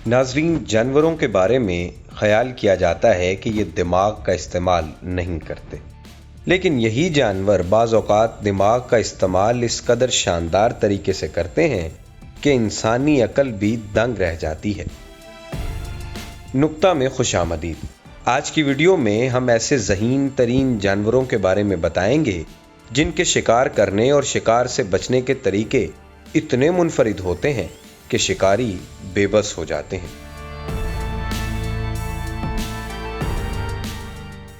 नाजरीन, जानवरों के बारे में ख्याल किया जाता है कि ये दिमाग का इस्तेमाल नहीं करते, लेकिन यही जानवर बाज़ औक़ात दिमाग का इस्तेमाल इस कदर शानदार तरीके से करते हैं कि इंसानी अक्ल भी दंग रह जाती है। नुक्ता में खुशामदीद। आज की वीडियो में हम ऐसे ज़हीन तरीन जानवरों के बारे में बताएंगे जिनके शिकार करने और शिकार से बचने के तरीके इतने मुनफरिद होते हैं कि शिकारी बेबस हो जाते हैं।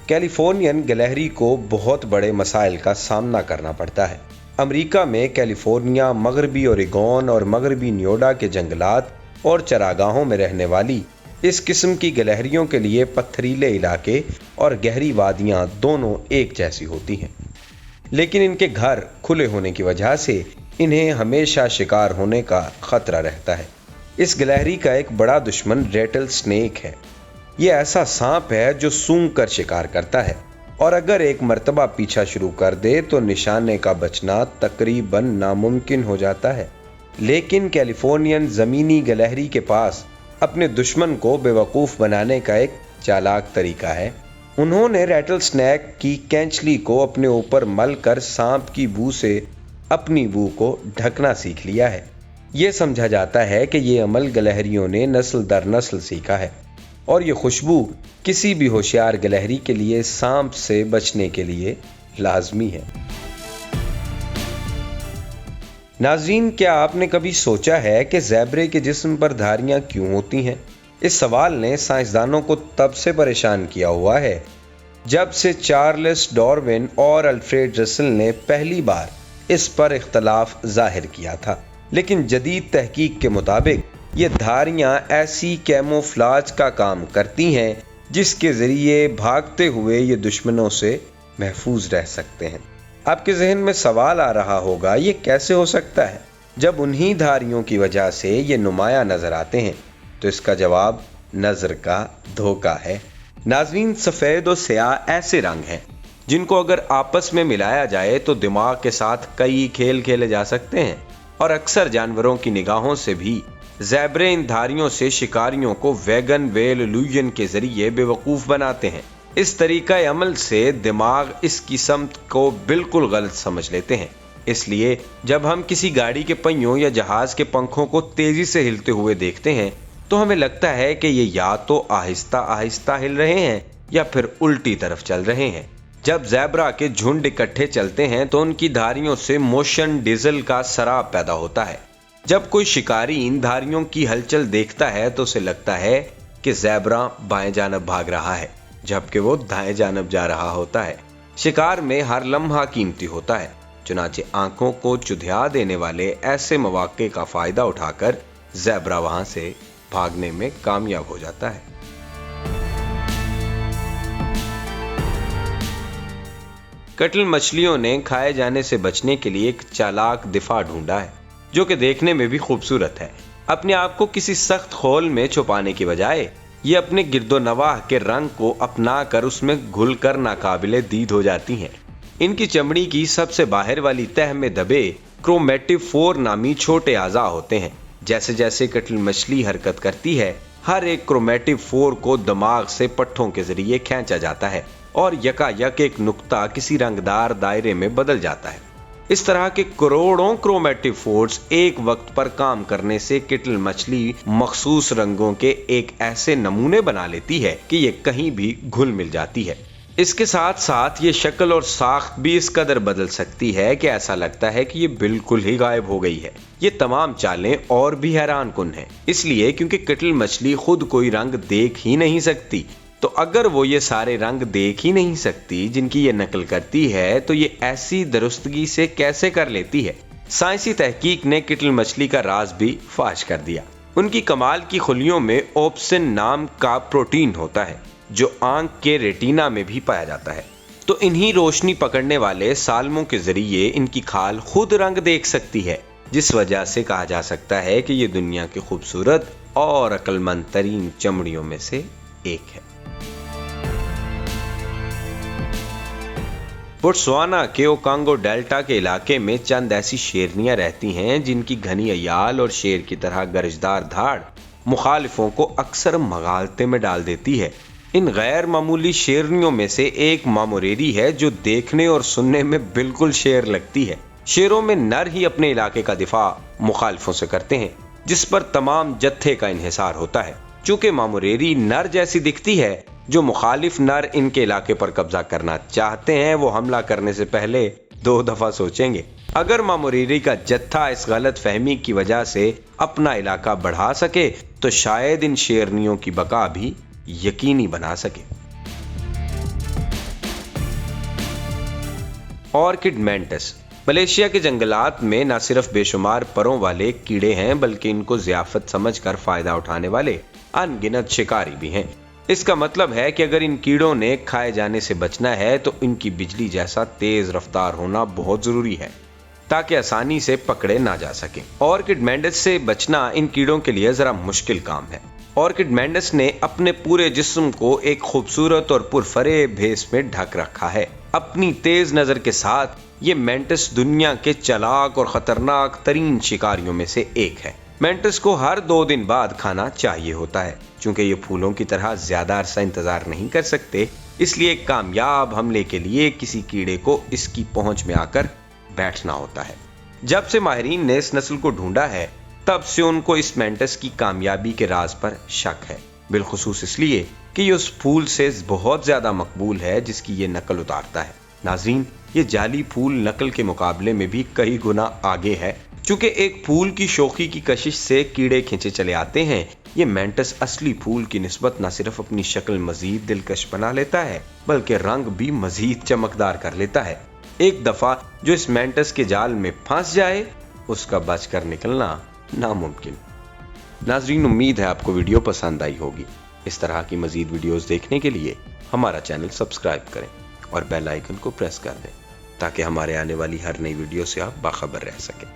कैलिफोर्नियन गिलहरी को बहुत बड़े मसाइल का सामना करना पड़ता है। अमेरिका में कैलिफोर्निया, मगरबी ओरेगोन और मगरबी न्योडा के जंगलात और चरागाहों में रहने वाली इस किस्म की गिलहरियों के लिए पत्थरीले इलाके और गहरी वादियां दोनों एक जैसी होती हैं, लेकिन इनके घर खुले होने की वजह से इन्हें हमेशा शिकार होने का खतरा रहता है। इस गिलहरी का एक बड़ा दुश्मन रेटल स्नेक है। ये ऐसा सांप है जो सूंघ कर शिकार करता है और अगर एक मर्तबा पीछा शुरू कर दे तो निशाने का बचना तकरीबन नामुमकिन हो जाता है। लेकिन कैलिफोर्नियन ज़मीनी गिलहरी के पास अपने दुश्मन को बेवकूफ़ बनाने का एक चालाक तरीका है। उन्होंने रेटल स्नेक की कैंचली को अपने ऊपर मल कर सांप की बू से अपनी बू को ढकना सीख लिया है। ये समझा जाता है कि ये अमल गिलहरियों ने नस्ल दर नस्ल सीखा है और ये खुशबू किसी भी होशियार गिलहरी के लिए सांप से बचने के लिए लाजमी है। नाज़रीन, क्या आपने कभी सोचा है कि ज़ेब्रे के जिस्म पर धारियां क्यों होती हैं? इस सवाल ने साइंसदानों को तब से परेशान किया हुआ है जब से चार्ल्स डार्विन और अल्फ्रेड रसल ने पहली बार इस पर इख्तलाफ जाहिर किया था। लेकिन जदीद तहकीक के मुताबिक ये धारियां ऐसी कैमोफ्लाज का काम करती हैं जिसके ज़रिए भागते हुए ये दुश्मनों से महफूज रह सकते हैं। आपके जहन में सवाल आ रहा होगा, ये कैसे हो सकता है जब उन्हीं धारियों की वजह से ये नुमाया नज़र आते हैं? तो इसका जवाब नज़र का धोखा है। नाज़रीन, सफ़ेद और स्याह ऐसे रंग हैं जिनको अगर आपस में मिलाया जाए तो दिमाग के साथ कई खेल खेले जा सकते हैं और अक्सर जानवरों की निगाहों से भी ज़ेब्रे इन धारियों से शिकारियों को वैगन वेल इल्यूजन के जरिए बेवकूफ़ बनाते हैं। इस तरीका अमल से दिमाग इस किस्म को बिल्कुल गलत समझ लेते हैं। इसलिए जब हम किसी गाड़ी के पहियों या जहाज के पंखों को तेजी से हिलते हुए देखते हैं तो हमें लगता है कि ये या तो आहिस्ता आहिस्ता हिल रहे हैं या फिर उल्टी तरफ चल रहे हैं। जब ज़ेब्रा के झुंड इकट्ठे चलते हैं तो उनकी धारियों से मोशन डीजल का सराब पैदा होता है। जब कोई शिकारी इन धारियों की हलचल देखता है तो उसे लगता है कि ज़ेब्रा बाएं जानब भाग रहा है, जबकि वो दाएं जानब जा रहा होता है। शिकार में हर लम्हा कीमती होता है, चुनाचे आंखों को चुधिया देने वाले ऐसे मौके का फायदा उठाकर ज़ेब्रा वहां से भागने में कामयाब हो जाता है। कटल मछलियों ने खाए जाने से बचने के लिए एक चालाक दिफा ढूंढा है जो कि देखने में भी खूबसूरत है। अपने आप को किसी सख्त खोल में छुपाने की बजाय ये अपने गिरदोनवाह के रंग को अपना कर उसमें घुलकर नाकाबिले दीद हो जाती हैं। इनकी चमड़ी की सबसे बाहर वाली तह में दबे क्रोमेटिफोर नामी छोटे आज़ा होते हैं। जैसे जैसे कटल मछली हरकत करती है, हर एक क्रोमेटिफोर को दिमाग से पट्ठों के जरिए खींचा जाता है और यकायक एक नुक्ता किसी रंगदार दायरे में बदल जाता है। इस तरह के करोड़ों क्रोमेटिफोर्स एक वक्त पर काम करने से कटल मछली मखसूस रंगों के एक ऐसे नमूने बना लेती है कि ये कहीं भी घुल मिल जाती है। इसके साथ साथ ये शक्ल और साख्त भी इस कदर बदल सकती है कि ऐसा लगता है कि ये बिल्कुल ही गायब हो गई है। ये तमाम चालें और भी हैरान कुन हैं, इसलिए क्योंकि कटल मछली खुद कोई रंग देख ही नहीं सकती। तो अगर वो ये सारे रंग देख ही नहीं सकती जिनकी ये नकल करती है तो ये ऐसी दुरुस्तगी से कैसे कर लेती है? साइंसी तहकीक ने कटल मछली का राज भी फाश कर दिया। उनकी कमाल की खुलियों में ओप्सिन नाम का प्रोटीन होता है जो आंख के रेटिना में भी पाया जाता है। तो इन्हीं रोशनी पकड़ने वाले सालमों के जरिए इनकी खाल खुद रंग देख सकती है, जिस वजह से कहा जा सकता है कि ये दुनिया की खूबसूरत और अक्लमंद तरीन चमड़ियों में से एक है। बोत्सवाना के ओकांगो डेल्टा के इलाके में चंद ऐसी शेरनियां रहती हैं जिनकी घनी अयाल और शेर की तरह गरजदार धाड़ मुखालिफों को अक्सर मगालते में डाल देती है। इन गैर मामूली शेरनियों में से एक मामोरेरी है जो देखने और सुनने में बिल्कुल शेर लगती है। शेरों में नर ही अपने इलाके का दिफा मुखालिफों से करते हैं, जिस पर तमाम जत्थे का इन्हिसार होता है। चूंकि मामोरेरी नर जैसी दिखती है, जो मुखालिफ नर इनके इलाके पर कब्जा करना चाहते हैं वो हमला करने से पहले 2 दफा सोचेंगे। अगर मामोरेरी का जत्था इस गलत फहमी की वजह से अपना इलाका बढ़ा सके तो शायद इन शेरनियों की बका भी यकीनी बना सके। ऑर्किड मैंटिस मलेशिया के जंगलात में न सिर्फ बेशुमार परों वाले कीड़े हैं, बल्कि इनको ज़ियाफत समझकर फायदा उठाने वाले अनगिनत शिकारी भी हैं। इसका मतलब है कि अगर इन कीड़ों ने खाए जाने से बचना है तो इनकी बिजली जैसा तेज रफ्तार होना बहुत जरूरी है ताकि आसानी से पकड़े ना जा सके। ऑर्किड मैंटिस से बचना इन कीड़ों के लिए जरा मुश्किल काम है। ऑर्किड मैंटिस ने अपने पूरे जिस्म को एक खूबसूरत और पुरफरेब भेस में ढक रखा है। अपनी तेज नजर के साथ ये मैंटिस दुनिया के चालाक और खतरनाक तरीन शिकारियों में से एक है। मैंटिस को हर 2 दिन बाद खाना चाहिए होता है। चूंकि ये फूलों की तरह ज्यादा अरसा इंतजार नहीं कर सकते, इसलिए एक कामयाब हमले के लिए किसी कीड़े को इसकी पहुंच में आकर बैठना होता है। जब से माहिरीन ने इस नस्ल को ढूंढा है, तब से उनको इस मैंटिस की कामयाबी के राज पर शक है, बिलखुसूस इसलिए कि ये उस फूल से बहुत ज्यादा मकबूल है जिसकी ये नकल उतारता है। नाजरीन, ये जाली फूल नकल के मुकाबले में भी कई गुना आगे है। चूंकि एक फूल की शोखी की कशिश से कीड़े खींचे चले आते हैं, ये मैंटिस असली फूल की निस्बत न सिर्फ अपनी शक्ल मजीद दिलकश बना लेता है, बल्कि रंग भी मजीद चमकदार कर लेता है। एक दफा जो इस मैंटिस के जाल में फंस जाए, उसका बचकर निकलना नामुमकिन। नाजरीन, उम्मीद है आपको वीडियो पसंद आई होगी। इस तरह की मजीद वीडियोस देखने के लिए हमारा चैनल सब्सक्राइब करें और बेल आइकन को प्रेस कर दें ताकि हमारे आने वाली हर नई वीडियो से आप बाखबर रह सकें।